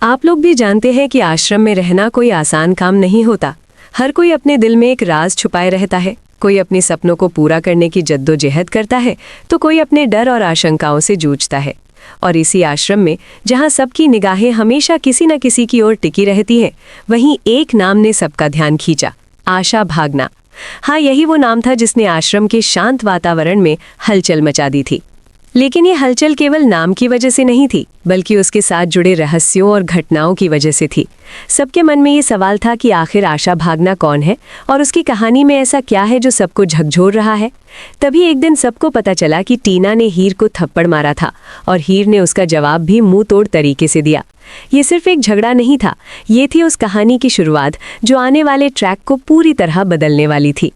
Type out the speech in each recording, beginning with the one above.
आप लोग भी जानते हैं कि आश्रम में रहना कोई आसान काम नहीं होता। हर कोई अपने दिल में एक राज छुपाए रहता है। कोई अपने सपनों को पूरा करने की जद्दोजहद करता है तो कोई अपने डर और आशंकाओं से जूझता है। और इसी आश्रम में जहां सबकी निगाहें हमेशा किसी न किसी की ओर टिकी रहती हैं, वहीं एक नाम ने सबका ध्यान खींचा, आशा भागना। हाँ, यही वो नाम था जिसने आश्रम के शांत वातावरण में हलचल मचा दी थी। लेकिन ये हलचल केवल नाम की वजह से नहीं थी, बल्कि उसके साथ जुड़े रहस्यों और घटनाओं की वजह से थी। सबके मन में ये सवाल था कि आखिर आशा भागना कौन है और उसकी कहानी में ऐसा क्या है जो सबको झकझोर रहा है। तभी एक दिन सबको पता चला कि टीना ने हीर को थप्पड़ मारा था और हीर ने उसका जवाब भी मुंह तोड़ तरीके से दिया। ये सिर्फ एक झगड़ा नहीं था, ये थी उस कहानी की शुरुआत जो आने वाले ट्रैक को पूरी तरह बदलने वाली थी।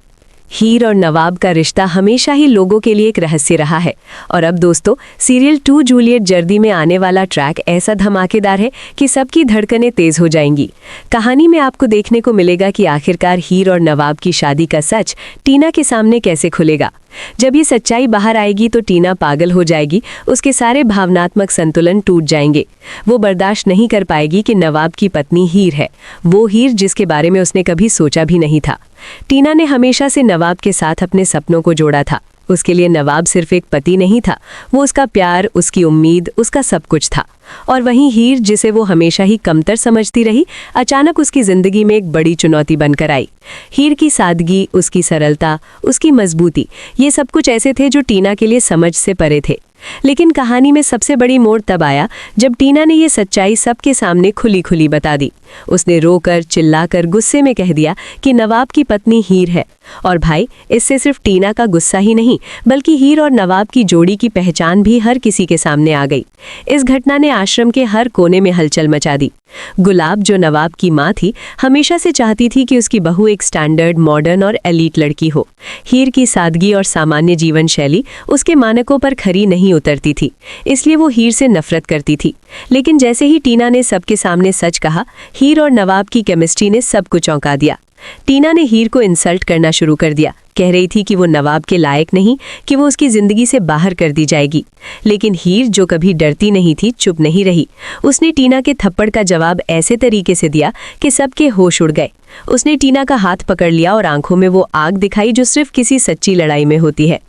हीर और नवाब का रिश्ता हमेशा ही लोगों के लिए एक रहस्य रहा है। और अब दोस्तों, सीरियल 2 जूलियट जर्दी में आने वाला ट्रैक ऐसा धमाकेदार है कि सबकी धड़कनें तेज हो जाएंगी। कहानी में आपको देखने को मिलेगा कि आखिरकार हीर और नवाब की शादी का सच टीना के सामने कैसे खुलेगा। जब ये सच्चाई बाहर आएगी तो टीना पागल हो जाएगी, उसके सारे भावनात्मक संतुलन टूट जाएंगे। वो बर्दाश्त नहीं कर पाएगी कि नवाब की पत्नी हीर है, वो हीर जिसके बारे में उसने कभी सोचा भी नहीं था। टीना ने हमेशा से नवाब के साथ अपने सपनों को जोड़ा था। उसके लिए नवाब सिर्फ एक पति नहीं था, वो उसका प्यार, उसकी उम्मीद, उसका सब कुछ था। और वहीं हीर, जिसे वो हमेशा ही कमतर समझती रही, अचानक उसकी जिंदगी में एक बड़ी चुनौती बनकर आई। हीर की सादगी, उसकी सरलता, उसकी मजबूती, ये सब कुछ ऐसे थे जो टीना के लिए समझ से परे थे। लेकिन कहानी में सबसे बड़ी मोड़ तब आया जब टीना ने ये सच्चाई सबके सामने खुली खुली बता दी। उसने रोकर, चिल्लाकर, गुस्से में कह दिया कि नवाब की पत्नी हीर है। और भाई, इससे सिर्फ टीना का गुस्सा ही नहीं, बल्कि हीर और नवाब की जोड़ी की पहचान भी हर किसी के सामने आ गई। इस घटना ने आश्रम के हर कोने में हलचल मचा दी। गुलाब, जो नवाब की माँ थी, हमेशा से चाहती थी कि उसकी बहू एक स्टैंडर्ड, मॉडर्न और एलीट लड़की हो। हीर की सादगी और सामान्य जीवन शैली उसके मानकों पर खरी नहीं उतरती थी, इसलिए वो हीर से नफरत करती थी। लेकिन जैसे ही टीना ने सबके सामने सच कहा, हीर और नवाब की केमिस्ट्री ने सबको चौंका दिया। टीना ने हीर को इंसल्ट करना शुरू कर दिया, कह रही थी कि वो नवाब के लायक नहीं, कि वो उसकी जिंदगी से बाहर कर दी जाएगी। लेकिन हीर, जो कभी डरती नहीं थी, चुप नहीं रही। उसने टीना के थप्पड़ का जवाब ऐसे तरीके से दिया कि सबके होश उड़ गए। उसने टीना का हाथ पकड़ लिया और आंखों में वो आग दिखाई जो सिर्फ किसी सच्ची लड़ाई में होती है।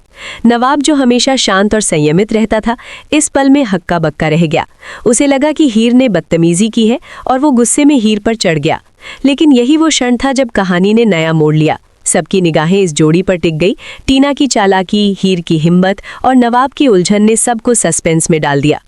नवाब, जो हमेशा शांत और संयमित रहता था, इस पल में हक्का बक्का रह गया। उसे लगा कि हीर ने बदतमीजी की है और वो गुस्से में हीर पर चढ़ गया। लेकिन यही वो क्षण था जब कहानी ने नया मोड़ लिया। सबकी निगाहें इस जोड़ी पर टिक गई। टीना की चालाकी, हीर की हिम्मत और नवाब की उलझन ने सबको सस्पेंस में डाल दिया।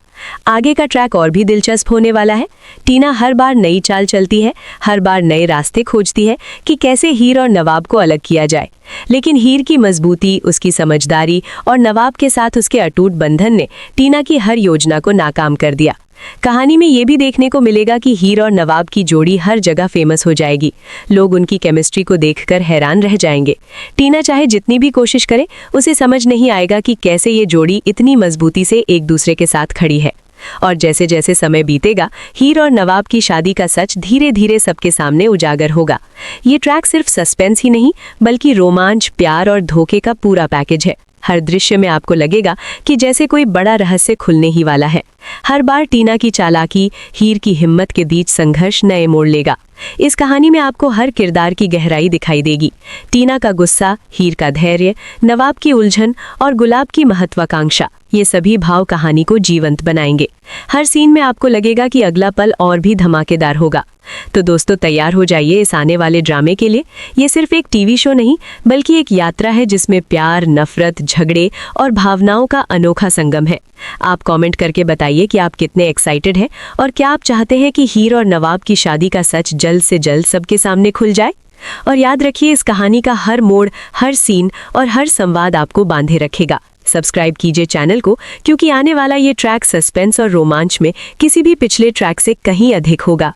आगे का ट्रैक और भी दिलचस्प होने वाला है। टीना हर बार नई चाल चलती है, हर बार नए रास्ते खोजती है कि कैसे हीर और नवाब को अलग किया जाए। लेकिन हीर की मजबूती, उसकी समझदारी और नवाब के साथ उसके अटूट बंधन ने टीना की हर योजना को नाकाम कर दिया। कहानी में ये भी देखने को मिलेगा कि हीर और नवाब की जोड़ी हर जगह फेमस हो जाएगी। लोग उनकी केमिस्ट्री को देखकर हैरान रह जाएंगे। टीना चाहे जितनी भी कोशिश करे, उसे समझ नहीं आएगा कि कैसे ये जोड़ी इतनी मजबूती से एक दूसरे के साथ खड़ी है। और जैसे जैसे समय बीतेगा, हीर और नवाब की शादी का सच धीरे धीरे सबके सामने उजागर होगा। ये ट्रैक सिर्फ सस्पेंस ही नहीं, बल्कि रोमांच, प्यार और धोखे का पूरा पैकेज है। हर दृश्य में आपको लगेगा कि जैसे कोई बड़ा रहस्य खुलने ही वाला है। हर बार टीना की चालाकी, हीर की हिम्मत के बीच संघर्ष नए मोड़ लेगा। इस कहानी में आपको हर किरदार की गहराई दिखाई देगी। टीना का गुस्सा, हीर का धैर्य, नवाब की उलझन और गुलाब की महत्वाकांक्षा, ये सभी भाव कहानी को जीवंत बनाएंगे। हर सीन में आपको लगेगा कि अगला पल और भी धमाकेदार होगा। तो दोस्तों, तैयार हो जाइए इस आने वाले ड्रामे के लिए। ये सिर्फ एक टीवी शो नहीं, बल्कि एक यात्रा है जिसमें प्यार, नफरत, झगड़े और भावनाओं का अनोखा संगम है। आप कमेंट करके बताइए कि आप कितने एक्साइटेड हैं और क्या आप चाहते हैं कि हीर और नवाब की शादी का सच जल्द से जल्द सबके सामने खुल जाए। और याद रखिए, इस कहानी का हर मोड़, हर सीन और हर संवाद आपको बांधे रखेगा। सब्सक्राइब कीजिए चैनल को, क्योंकि आने वाला ये ट्रैक सस्पेंस और रोमांच में किसी भी पिछले ट्रैक से कहीं अधिक होगा।